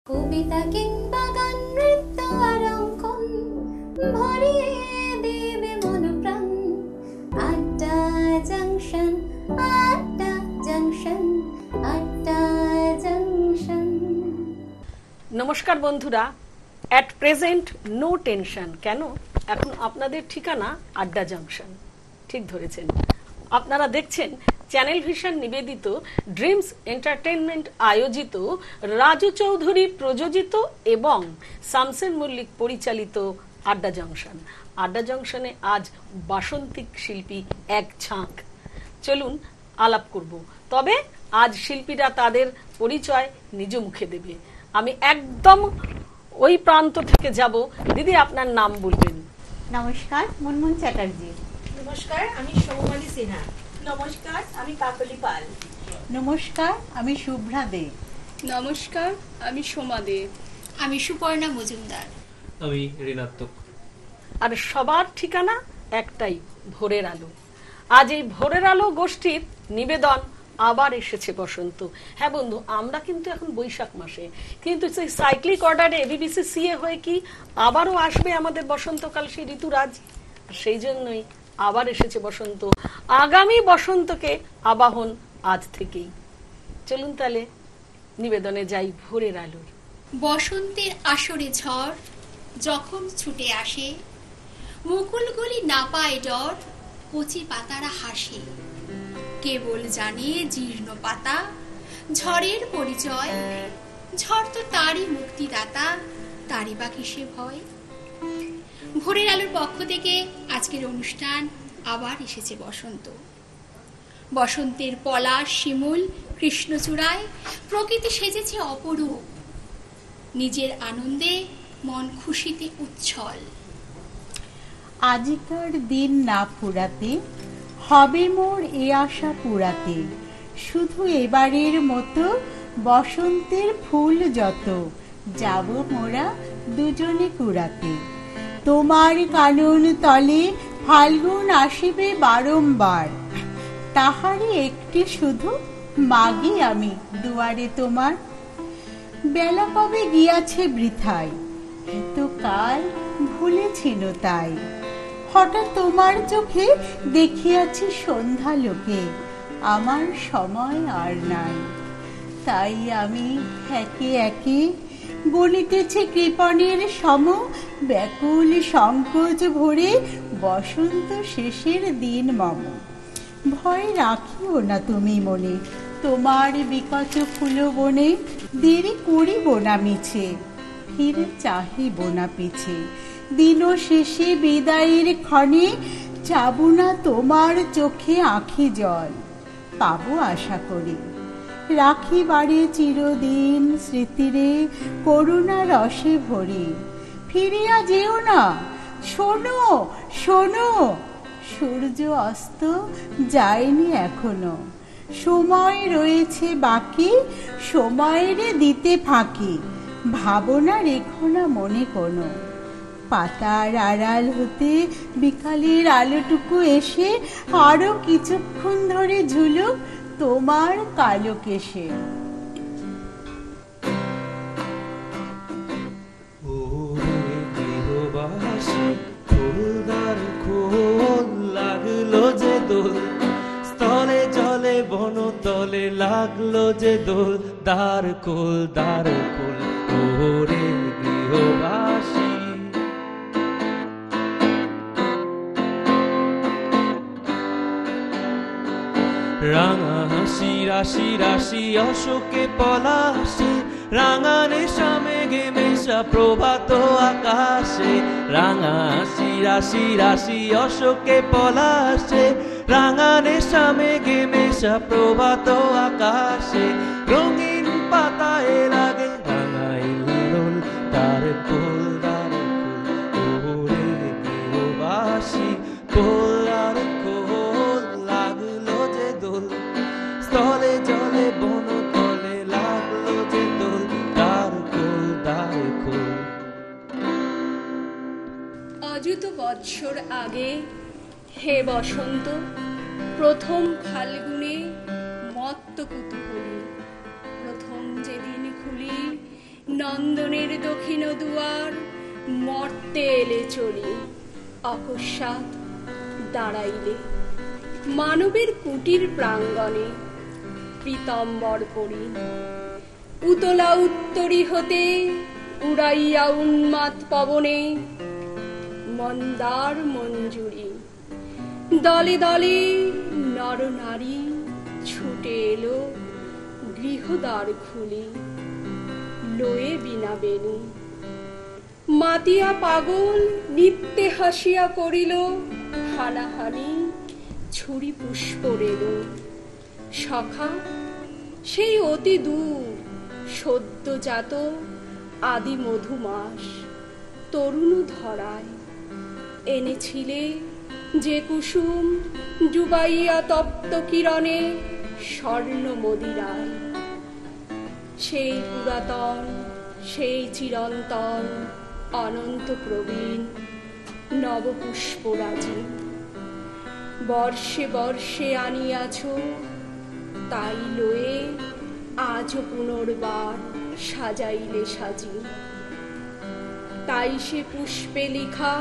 কবিতা কিংবা গান, নৃত্য আর অঙ্কন ভরিয়ে দেবে মন প্রাণ। আড্ডা জাংশন, আড্ডা জাংশন, আড্ডা জাংশন। নমস্কার বন্ধুরা, অ্যাট প্রেজেন্ট নো টেনশন। কেন? এখন আপনাদের ঠিকানা আড্ডা জাংশন। ঠিক ধরেছেন। আপনারা দেখছেন চ্যানেল ভিশন নিবেদিত ড্রিমস এন্টারটেনমেন্ট আয়োজিত, রাজু চৌধুরী প্রযোজিত এবং শামসেন মল্লিক পরিচালিত আড্ডা জংশন। আড্ডা জংশনে আজ বাসন্তিক শিল্পী এক ঝাঁক। চলুন আলাপ করব। তবে আজ শিল্পীরা তাদের পরিচয় নিজ মুখে দেবে। আমি একদম ওই প্রান্ত থেকে যাব। দিদি, আপনার নাম বলবেন। নমস্কার, মুনমুন চ্যাটার্জি। নমস্কার, আমি সৌমালি সিনহা। নমস্কার, আমি কাকলি পাল। নমস্কার, আমি শুভ্রা দে। নমস্কার, আমি সোমা দে। আমি সুপর্ণা মজুমদার। আমি ঋণাত্মক। আর সবার ঠিকানা একটাই, ভোরের আলো। আজ এই ভোরের আলো গোষ্ঠীর নিবেদন আবার এসেছে বসন্ত। হ্যাঁ বন্ধু, আমরা কিন্তু এখন বৈশাখ মাসে, কিন্তু সেই সাইক্লিক অর্ডারে এবিবিসি সিএ হয়ে কি আবারও আসবে আমাদের বসন্তকাল, সেই ঋতুরাজ। সেই জন্যই আবার এসেছে বসন্ত। আগামী বসন্তকে আবাহন আজ থেকেই। চলুন তাহলে নিবেদনে যাই ভোরের আলোর। বসন্তের আসরে ঝড় যখন ছুটে আসে, মুকুলগুলি না পায় ডর, কচি পাতারা হাসে। কেবল জানে জীর্ণ পাতা ঝড়ের পরিচয়, ঝড় তো তারই মুক্তিদাতা, তারই বা কিসে ভয়। ভোরের আলোর পক্ষ থেকে আজকের অনুষ্ঠান আবার এসেছে বসন্ত। বসন্তের পলাশ শিমুল কৃষ্ণচূড়ায় প্রকৃতি সেজেছে অপরূপ। নিজের আনন্দে মন খুশিতে উচ্ছল। আজিকার দিন না ফুরাতে হবে মোর এ আশা পুরাতে, শুধু এবারের মতো বসন্তের ফুল যত যাব মোরা দুজনে কুড়াতে। তোমার কানন তলে ফাল্গুন আসিবে বারংবার, তাহারই একটি শুধু মাগি আমি দুয়ারে তোমার। বেলা কবে গিয়াছে বৃথায়, এত কাল ভুলেছিল তাই। হঠাৎ তোমার চোখে দেখিয়াছি সন্ধ্যা লোকে, আমার সময় আর নাই। তাই আমি একে একে গণিতেছি কৃপণের সম, ব্যাকুল সংকোচ ভরে বসন্ত শেষের দিন মম। ভয় রাখিও না তুমি মনে, তোমার বিকচ ফুল বনে দেরি করিব না মিছে, ফিরে চাহিব না পিছে। দিন শেষে বিদায়ের ক্ষণে যাব না তোমার চোখে আঁখি জল, পাবো আশা করি। রাখি বাড়ি চিরদিন স্মৃতিরে করুণা রসে ভরি। ফিরিয়া যেও না, শোনো শোনো, সূর্য অস্ত যায়নি এখনো। সময় রয়েছে বাকি, সময়ের দিতে ফাঁকি। ভাবনা রেখো না মনে কোনো, পাতার আড়াল হতে বিকালের আলোটুকু এসে আরো কিছুক্ষণ ধরে ঝুলুক তোমার কালো কেশে। ফুলদার খোল লাগলো যে দোল, স্থলে জলে বন তলে লাগলো যে দোল। দ্বার কোল দ্বার কোল ওরে গৃহবাসী, রাঙা হাসি রাশি রাশি অশোকে পলাশে, রাঙা নেশা মেঘে মেশা প্রভাত আকাশে। রাঙা হাসি রাশি রাশি অশোকে পলাশে, রাঙা নেশা মেঘে মেশা প্রভাত আকাশে। রঙিন পাতায় লাগে রাঙা ইল্লোল, তার কোল তার কোল ওরে গৃহবাসী। কোল আর কোল লাগলো যে দোল, স্থলে জলে বন তলে লাগলো যে দোল। তার কোল তার কোল। অযুত বৎসর আগে হে বসন্ত, প্রথম ফাল্গুনে মত্ত কুতূহলী, প্রথম যেদিন খুলি নন্দনের দক্ষিণ দুয়ার মর্তে এলে চলি অকস্মাৎ দাঁড়াইলে মানবের কুটির প্রাঙ্গণে পীতাম্বর পরি উতলা উত্তরী হতে উড়াইয়া উন্মাদ পবনে মন্দার মঞ্জুরি দলে দলে নর নারী ছুটে এলো গৃহদ্বার খুলি লয়ে বিনা বেণী মাতিয়া পাগল নিত্যে হাসিয়া করিল হানাহানি ছুরি পুষ্প রেণু সখা সেই অতি দূর সদ্যজাত আদি মধুমাস তরুণ ধরায় এনেছিলে যে কুসুম ডুবাইয়া তপ্ত কিরণে স্বর্ণ মদিরায় সেই পুরাতন সেই চিরন্তন অনন্ত প্রবীণ নবপুষ্পরাজি বর্ষে বর্ষে আনিয়াছ তাই লয়ে আজও পুনর্বার সাজাইলে সাজি তাই সে পুষ্পে লিখা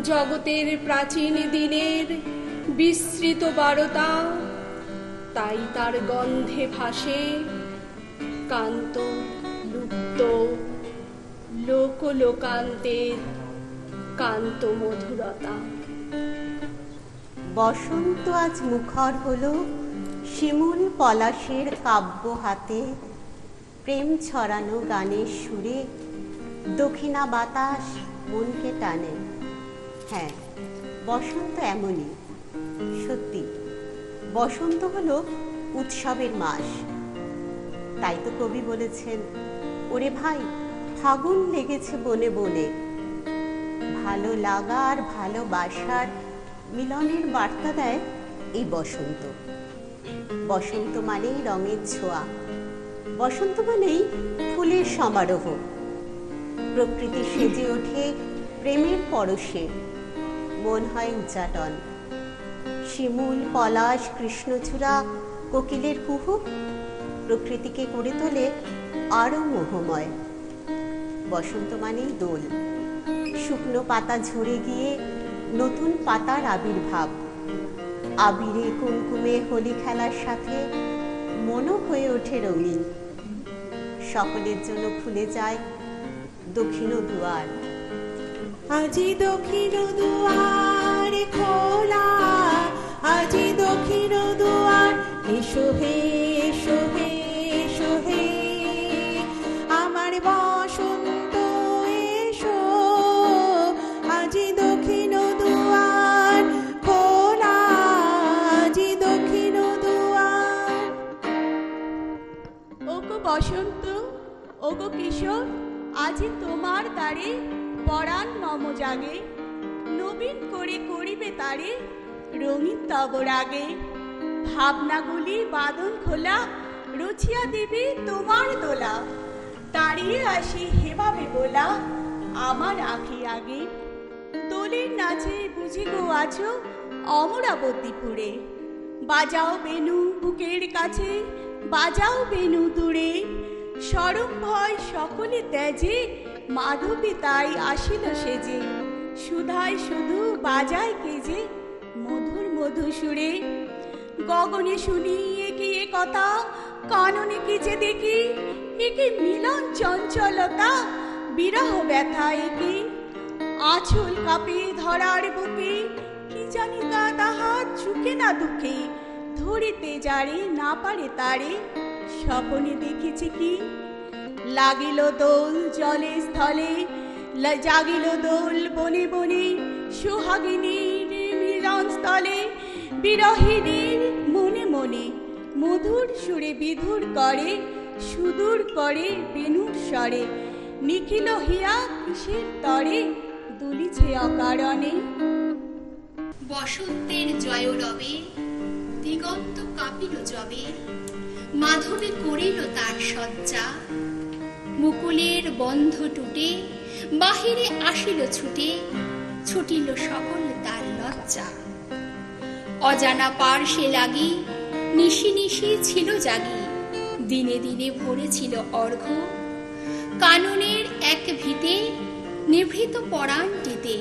জগতের প্রাচীন দিনের বিস্তৃত বারতা তাই তার গন্ধে ভাসে কান্ত লুপ্ত লোক লোকান্তের কান্ত মধুরতা। বসন্ত আজ মুখর হলো শিমুল পলাশের কাব্য হাতে, প্রেম ছড়ানো গানের সুরে দক্ষিণা বাতাস মনকে টানে। হ্যাঁ, বসন্ত এমনই। সত্যি বসন্ত হলো উৎসবের মাস। তাই তো কবি বলেছেন, ওরে ভাই ফাগুন লেগেছে বনে বনে। ভালো লাগার ভালোবাসার মিলনের বার্তা দেয় এই বসন্ত। বসন্ত মানেই রঙের ছোঁয়া, বসন্ত মানেই ফুলের সমারোহ। প্রকৃতি সেজে ওঠে প্রেমের পরশে, মন হয় উচ্চাটন। শিমুল পলাশ কৃষ্ণচূড়া কোকিলের কুহুক প্রকৃতিকে করে তোলে আরো মোহময়। বসন্ত মানেই দোল, শুকনো পাতা ঝরে গিয়ে নতুন পাতার আবির্ভাব। আবিরে কুমকুমে হোলি খেলার সাথে মনও হয়ে ওঠে রঙিন। সকলের জন্য খুলে যায় দক্ষিণ দুয়ার। আজি দক্ষিণ দুয়ার খোলা, আজি দক্ষিণ দুয়ার, এসো হে এসো হে এসো হে আমার বসন্ত এসো। আজি দক্ষিণ দুয়ার খোলা, আজি দক্ষিণ দুয়ার। ওগো বসন্ত, ওগো কিশোর, আজি তোমার দ্বারে পরাণ মম জাগে। নবীন করে করিবে তারে রঙিন তব রাগে। ভাবনাগুলি বাদন খোলা, রচিয়া দেবে তোমার দোলা। তাড়িয়ে আসি হেভাবে বলা আমার আঁখি আগে। দোলের নাচে বুঝি গো আছো অমরাবতীপুরে। বাজাও বেনু বুকের কাছে, বাজাও বেনু দূরে। শরম ভয় সকলে ত্যাজে, মাধবী তাই আসিল সেজে। সুধায় শুধু বাজায় কেজে মধুর মধু সুরে। গগনে শুনি একি এ কথা, কাননে কি যে দেখি। একি মিলন চঞ্চলতা, বিরহ ব্যথা একি। আঁচল কাঁপে ধরার বুকে, কি জানি তা তাহার চুকে না দুঃখে। ধরিতে যারে না পারে তারে, স্বপনে দেখেছি কি। লাগিল দোল জলে স্থলে, জাগিল দোল বনে বনে। সোহাগিনীর মিলন স্থলে, বিরহিণীর মনে মনে। মধুর সুরে বিধুর করে, সুদূর করে বেনুর স্বরে। নিখিল হিয়া কিসের তরে, দুলিছে অকারণে। বসন্তের জয় রবে, দিগন্ত কাঁপিল যবে। মাধবী করিল তার সজ্জা, মুকুলের বন্ধ টুটে। বাহিরে আসিল ছুটে, ছুটিল সকল তার লজ্জা। অজানা পার্শ্বে লাগি, নিশি নিশি ছিল জাগি। দিনে দিনে ভরেছিল অর্ঘ্য, কাননের এক ভিতে নিভৃত পরাণটিতে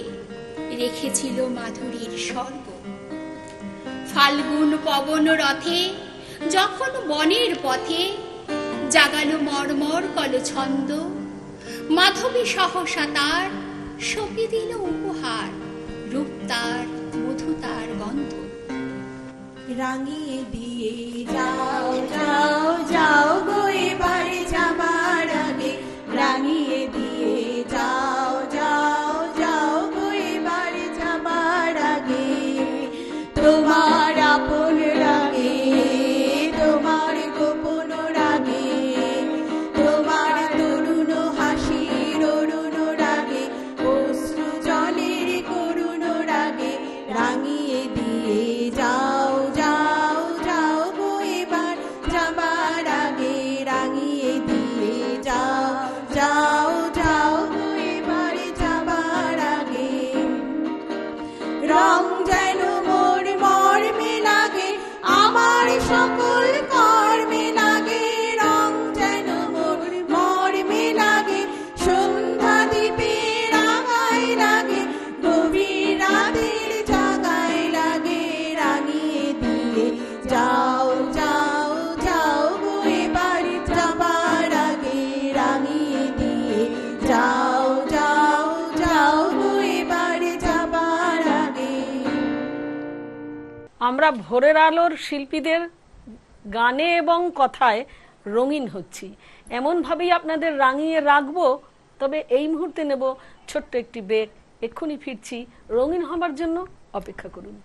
রেখেছিল মাধুরীর স্বর্গ। ফাল্গুন পবন রথে যখন বনের পথে জাগালো মর্মর কল ছন্দ, মাধবী সহসা তার সঁপে দিল উপহার, রূপ তার মধু তার গন্ধ। রাঙিয়ে দিয়ে যাও যাও যাও গো এবারে যাবার আগে, রাঙিয়ে দিয়ে যাও যাও যাও গো এবারে যাবার আগে। তোমার আপন রাগে, তোমার গোপন রাগে, তোমার তরুণ হাসির অরুণ রাগে, অশ্রু জলের করুণ রাগে, রাঙিয়ে দিয়ে যাও যাও যাও গো এবার যাবার আগে, রাঙিয়ে দিয়ে যাও যাও যাও গো এবারে যাবার আগে। রং যেন মোর মর্মে লাগে, আমার সকল কর্মে লাগে, রং যেন মোর মর্মে লাগে, সন্ধ্যা দ্বীপে রাঙায় লাগে, গভীর রাতের জাগায় লাগে, রাঙিয়ে দিয়ে যাও যাও যাও গো এবারে যাবার আগে, রাঙিয়ে দিয়ে যাও যাও যাও গো এবারে যাবার আগে। আমরা ভোরের আলোর শিল্পীদের গানে এবং কথায় রঙিন হচ্ছি, এমনভাবেই আপনাদের রাঙিয়ে রাখবো। তবে এই মুহূর্তে নেব ছোট্ট একটি ব্রেক, এক্ষুনি ফিরছি। রঙিন হবার জন্য অপেক্ষা করুন।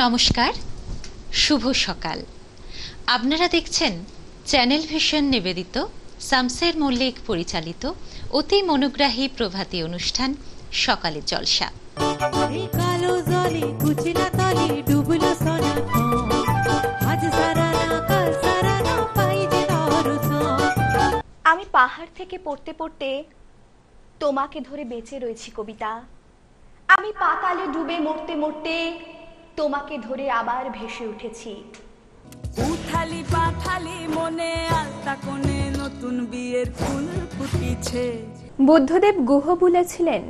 নমস্কার, শুভ সকাল। আপনারা দেখছেন চ্যানেল ভিশন নিবেদিত শামসের মল্লিক পরিচালিত অতি মনোগ্রাহী প্রভাতী অনুষ্ঠান সকালের জলসা। কালো জলে কুচিলা তলে ডুবলো সনাতন, আজ সারা না কাল সারা না পাই যে দর্শন। আমি পাহাড় থেকে পড়তে পড়তে তোমাকে ধরে বেঁচে রয়েছি কবিতা। আমি পাতালে ডুবে মরতে মরতে তোমাকে ধরে আবার ভেসে উঠেছি। উথালি পাথালি মনে আলতা কোণে নতুন বিয়ের ফুল ফুটিছে। বুদ্ধদেব গুহ বলেছিলেন,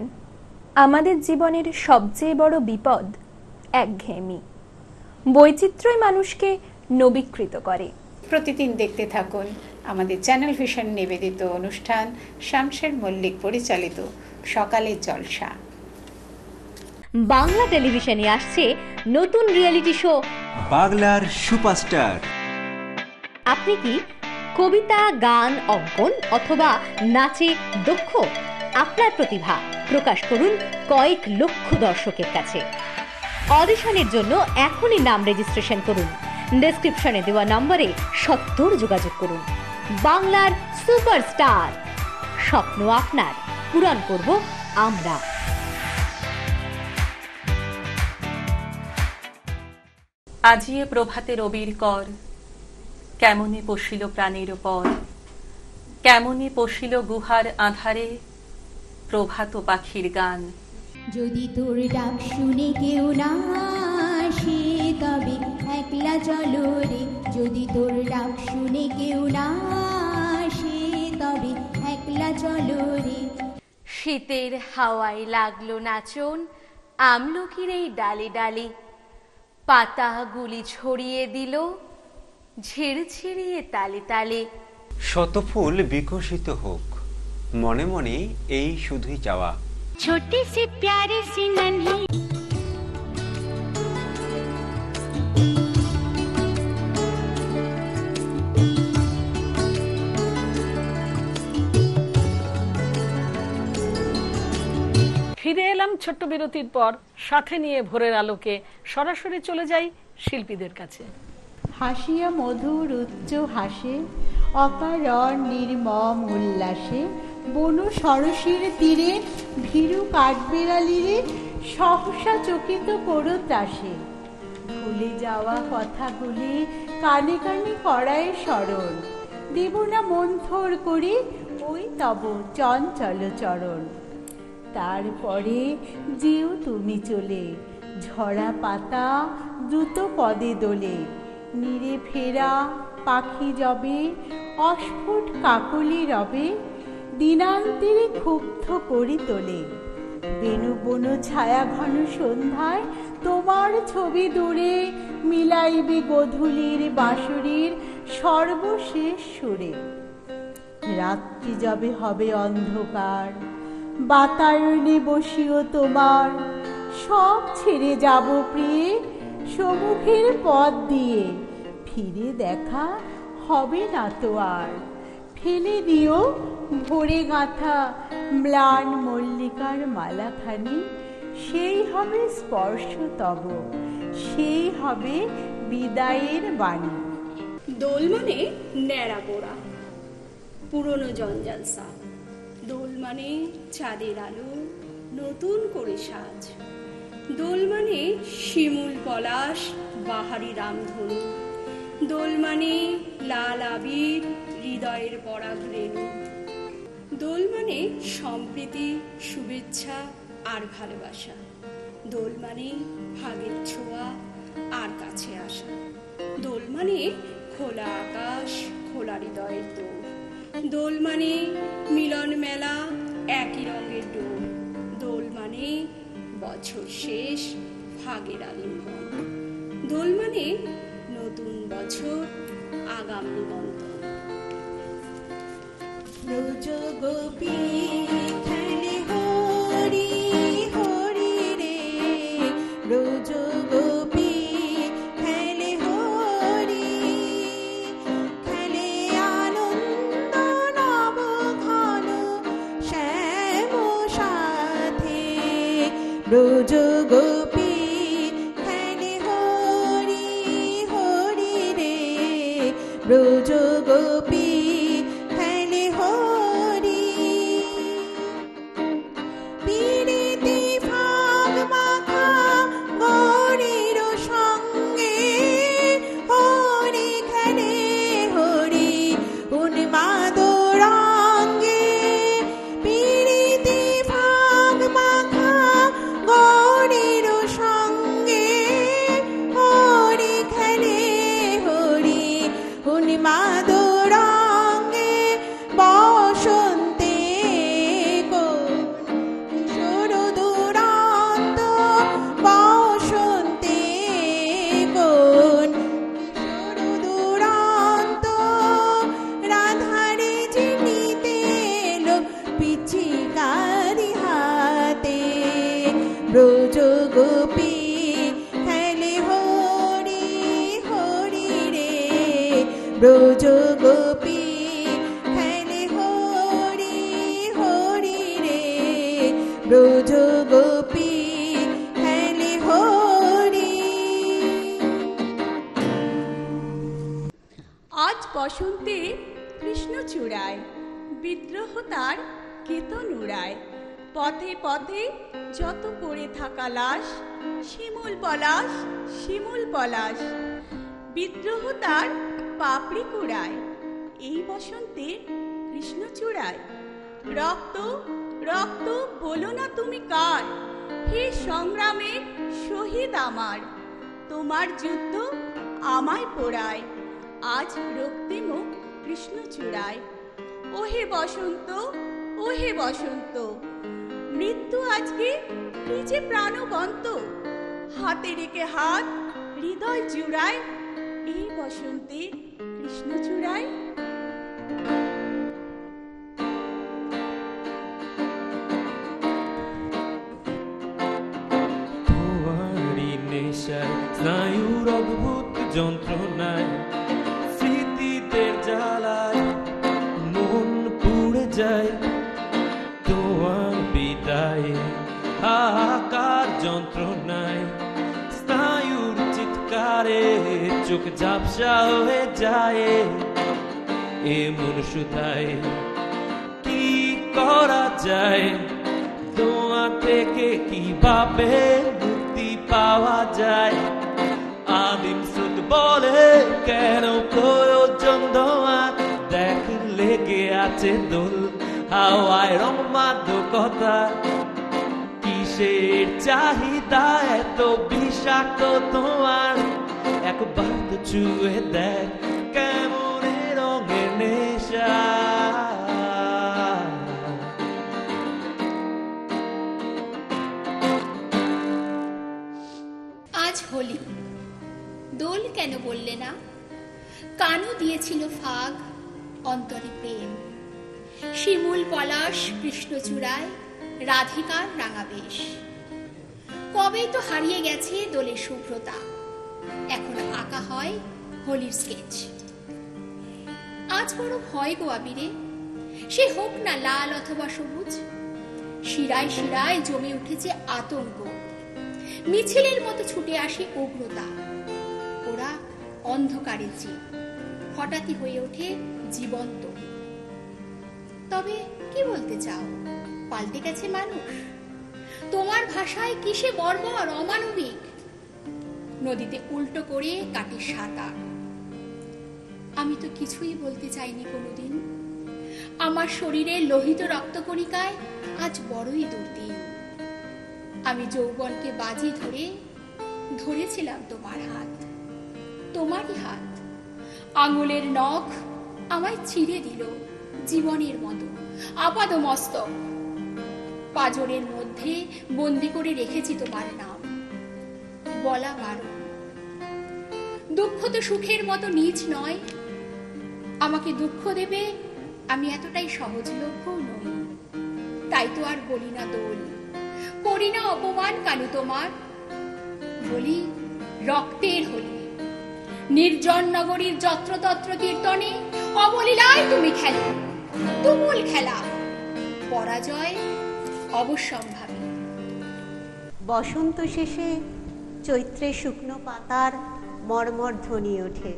আমাদের জীবনের সবচেয়ে বড় বিপদ একঘেয়েমি। বৈচিত্র্যই মানুষকে নবীকৃত করে। প্রতিদিন দেখতে থাকুন আমাদের চ্যানেল ভিশন নিবেদিত অনুষ্ঠান শামসের মল্লিক পরিচালিত সকালের জলসা। বাংলা টেলিভিশনে আসছে নতুন রিয়েলিটি শো বাংলার সুপারস্টার। আপনি কি কবিতা, গান, অঙ্কন অথবা নাচে দক্ষ? আপনার প্রতিভা প্রকাশ করুন কয়েক লক্ষ দর্শকের কাছে। অডিশনের জন্য এখনই নাম রেজিস্ট্রেশন করুন। ডেসক্রিপশনে দেওয়া নম্বরে সত্বর যোগাযোগ করুন। বাংলার সুপারস্টার, স্বপ্ন আপনার, পূরণ করব আমরা। আজিয়ে প্রভাতে রবির কর, কেমনে পশিল প্রাণের পর, কেমনে পশিল গুহার আধারে প্রভাত পাখির গান। যদি তোর ডাক শুনে কেউ না আসে তবে একলা চলো রে, যদি তোর ডাক শুনে কেউ না আসে তবে একলা চলো রে। শীতের হাওয়ায় লাগলো নাচন আমলকির এই ডালে ডালে, পাতাগুলি ছড়িয়ে দিল ঝিরঝিরিয়ে তালে তালে। শত ফুল বিকশিত হোক, মনে মনে এই শুধুই চাওয়া। ছোটি সি প্যারি সি নন্হি। ফিরে এলাম ছোট্ট বিরতির পর। সাথে নিয়ে ভোরের আলোকে সরাসরি চলে যাই শিল্পীদের কাছে। হাসিয়া মধুর উচ্চ হাসে, অকারণ নির্মম উল্লাসে, বনু সরসীর তীরে ভীরু কাঠবেড়ালিরে সহসা চকিত করত আসে। ভুলে যাওয়া কথাগুলি কানে কানে করায় স্মরণ, দেব না মন্থর করে ওই তব চঞ্চল চরণ। তারপরে যেও তুমি চলে, ঝরা পাতা দ্রুত পদে দোলে, নীরে ফেরা পাখি যবে, অস্ফুট কাকলি রবে, দিনান্তেরে ক্ষুব্ধ করি তোলে। বেনু বন ছায়া ঘন সন্ধ্যায় তোমার ছবি দূরে, মিলাইবি গধূলির বাঁশুরির সর্বশেষ সুরে। রাত্রি যবে হবে অন্ধকার, বাতায়নে বসিও তোমার, সব ছেড়ে যাব প্রিয়ে সমুখের পথ দিয়ে, ফিরে দেখা হবে না তো আর। ফেলে দিও ভোরে গাঁথা ম্লান মল্লিকার মালাখানি, সেই হবে স্পর্শ তব, সেই হবে বিদায়ের বাণী। দোল মানে ন্যাড়া পোড়া, পুরনো জঞ্জালসা। দোল মানে চাঁদের আলো, নতুন করে সাজ। দোল মানে শিমুল পলাশ, বাহারি রামধনু। দোল মানে লাল আবির, হৃদয়ের পরাগ রেণু। দোল মানে সম্প্রীতি, শুভেচ্ছা আর ভালোবাসা। দোল মানে ভাগের ছোঁয়া আর কাছে আসা। দোল মানে খোলা আকাশ, খোলা হৃদয়ের দোল। দোল মানে মিলন মেলা, একই রঙের ডোর। দোল মানে বছর শেষ, ভাগের আলিঙ্গন। দোল মানে নতুন বছর, আগাম নিমন্ত্রণ। ব্রজ গোপী খেলে হরি হরি রে, ব্রজ গোপী খেলে হরি, খেলে আনন্দ নব ঘন শ্যাম সাথে। ব্রজ গোপী খেলে হরি হরি রে, ব্রজ গোপী খেলে হরি। পিরিতি ফাগ মাখা গৌরীর সঙ্গে, হরি খেলে হরি উন্মাদ রঙ্গে। পিরিতি ফাগ মাখা গৌরীর সঙ্গে, হরি খেলে হরি উন্মাদ রঙ্গে। বসন্তে কিশোর দুরন্ত, বসন্তে কিশোর দুরন্ত, রাধারে চিনিতে এলো পিচিকারি হাতে। ব্রজ গোপী খেলে হরি হরি রে, ব্রজ গোপী খেলে হরি হরি রে, ব্রজ গোপী খেলে হরি। আজ বসন্তে কৃষ্ণচূড়ায়, বিদ্রোহ তার কেতন উড়ায়। পথে পথে যত পড়ে থাকা লাশ, শিমুল পলাশ শিমুল পলাশ। বিদ্রোহ তার পাপড়ি কুড়ায়, এই বসন্তে কৃষ্ণচূড়ায়। রক্ত রক্ত বলো না তুমি কার, হে সংগ্রামে শহীদ আমার। তোমার যুদ্ধ আমায় পোড়ায়, আজ রক্তিম কৃষ্ণচূড়ায়। ওহে বসন্ত ওহে বসন্ত, মৃত্যু আজকে নিজে প্রাণবন্ত। হাতে রেখে হাত হৃদয় জুড়ায়, এই বসন্তে কৃষ্ণচূড়ায়। তোমারই নেশায়, স্নায়ুর অদ্ভুত যন্ত্রণায়, স্মৃতিতে জ্বালায় মন পুড়ে যায়। তোমার বিদায়ে হাহাকার যন্ত্রণায়, স্নায়ুর চিৎকারে চোখ ঝাপসা হয়ে যায়। এমন সুধায় কি করা যায়, তোমার থেকে কিভাবে মুক্তি পাওয়া যায়। আদিম স্রোত বলে কেন প্রয়োজন তোমার, দেখ লেগে আছে দোল হাওয়ায় রং মাদকতা, কিসের চাহিদা এত বিষাক্ত তোমার, একবার তো ছুঁয়ে দেখ কেমন এ রঙের নেশা। আজ হোলি, দোল কেন বললে না? কানও দিয়েছিল ফাগ, অন্তরে প্রেম। শিমুল পলাশ কৃষ্ণচূড়ায় রাধিকার রাঙাবেশ। কবেই তো হারিয়ে গেছে দোলের শুভ্রতা, এখন আঁকা হয় হোলির স্কেচ। আজ বড় ভয় গো আবিরে, সে হোক না লাল অথবা সবুজ। শিরায় শিরায় জমে উঠেছে আতঙ্ক, মিছিলের মতো ছুটে আসে উগ্রতা। ওরা অন্ধকারের জীব, হঠাৎই হয়ে ওঠে জীবন্ত। তবে কি বলতে চাও, পাল্টে গেছে মানুষ? তোমার ভাষায় কিসে বর্বর অমানবিক? নদীতে উল্টো করে কাটে সাঁতার। আমি তো কিছুই বলতে চাইনি কোনোদিন। আমার শরীরে লোহিত রক্তকণিকায় আজ বড়ই দুর্দিন। আমি যৌবনকে বাজি ধরে ধরেছিলাম তোমার হাত, তোমারই হাত। আঙুলের নখ আমায় ছিঁড়ে দিল জীবনের মতো আপাদ মস্তক। পাজরের মধ্যে বন্দি করে রেখেছি তোমার নাম, বলা বারণ। দুঃখ তো সুখের মতো নিজ নয়, আমাকে দুঃখ দেবে আমি এতটাই সহজলভ্য নই। তাই তো আর বলি না দোল, করি না অপমান কানু তোমার। বলি রক্তের হোলি, নির্জন নগরীর যত্রতত্র কীর্তনে অবলীলায় তুমি খেলো তুমুল খেলা। পরাজয় অবশ্যম্ভাবী। বসন্ত শেষে চৈত্রে শুকনো পাতার মর্মর ধ্বনি ওঠে।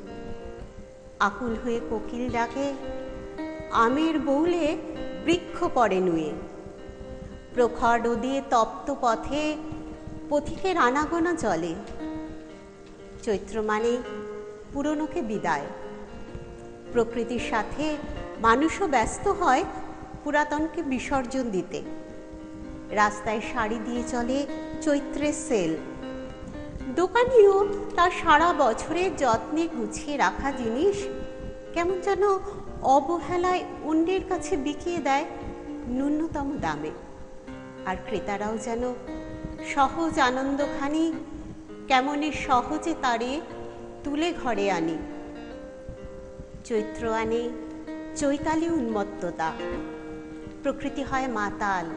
আকুল হয়ে কোকিল ডাকে, আমের বৌলে বৃক্ষ পড়ে নুয়ে। প্রখর রোদে তপ্ত পথে পথিকের আনাগোনা চলে। চৈত্র মানে পুরনোকে বিদায়। প্রকৃতির সাথে মানুষও ব্যস্ত হয় পুরাতনকে বিসর্জন দিতে। রাস্তায় শাড়ি দিয়ে চলে চৈত্রের সেল। দোকানিও তার সারা বছরের যত্নে গুছিয়ে রাখা জিনিস কেমন যেন অবহেলায় অন্যের কাছে বিকিয়ে দেয় ন্যূনতম দামে। আর ক্রেতারাও যেন সহজ আনন্দখানি কেমনে সহজে তারে তুলে ঘরে আনে। চৈত্র আনে চৈতালি উন্মত্ততা। প্রকৃতি হয় মাতাল।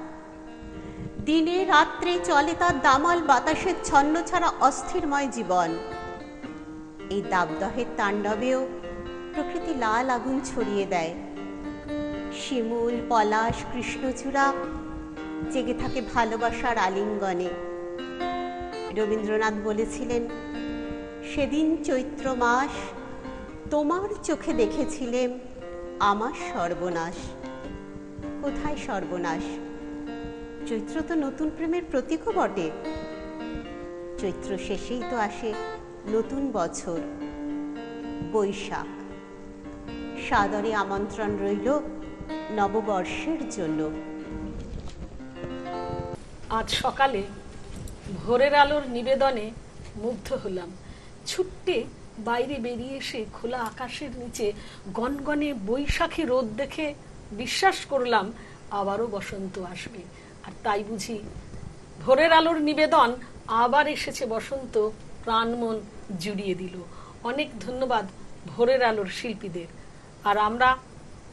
দিনে রাত্রে চলে তার দামাল বাতাসের ছন্ন ছাড়া অস্থিরময় জীবন। এই দাবদহের তাণ্ডবেও প্রকৃতি লাল আগুন ছড়িয়ে দেয়। শিমুল পলাশ কৃষ্ণচূড়া জেগে থাকে ভালোবাসার আলিঙ্গনে। রবীন্দ্রনাথ বলেছিলেন, সেদিন চৈত্র মাস তোমার চোখে দেখেছিলেম আমার সর্বনাশ। কোথায় সর্বনাশ? চৈত্র তো নতুন প্রেমের প্রতীকও বটে। চৈত্র শেষেই তো আসে নতুন বছর, বৈশাখ। সাদরে আমন্ত্রণ রইল নববর্ষের জন্য। আজ সকালে ভোরের আলোর নিবেদনে মুগ্ধ হলাম। ছুট্টে বাইরে বেরিয়ে এসে খোলা আকাশের নিচে গনগনে বৈশাখী রোদ দেখে বিশ্বাস করলাম আবারও বসন্ত আসবে। আর তাই বুঝি ভোরের আলোর নিবেদন আবার এসেছে বসন্ত, প্রাণ মন জুড়িয়ে দিল। অনেক ধন্যবাদ ভোরের আলোর শিল্পীদের। আর আমরা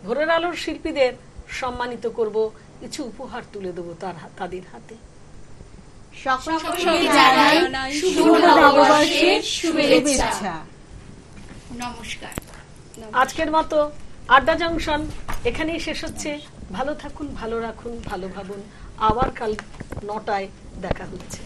ভোরের আলোর শিল্পীদের সম্মানিত করব, কিছু উপহার তুলে দেবো তাদের হাতে। সকলকে জানাই শুভ নববর্ষের শুভেচ্ছা। নমস্কার। আজকের মতো আড্ডা জংশন এখানেই শেষ হচ্ছে। ভালো থাকুন, ভালো রাখুন, ভালো ভাবুন। আবার কাল 9টায় দেখা হচ্ছে।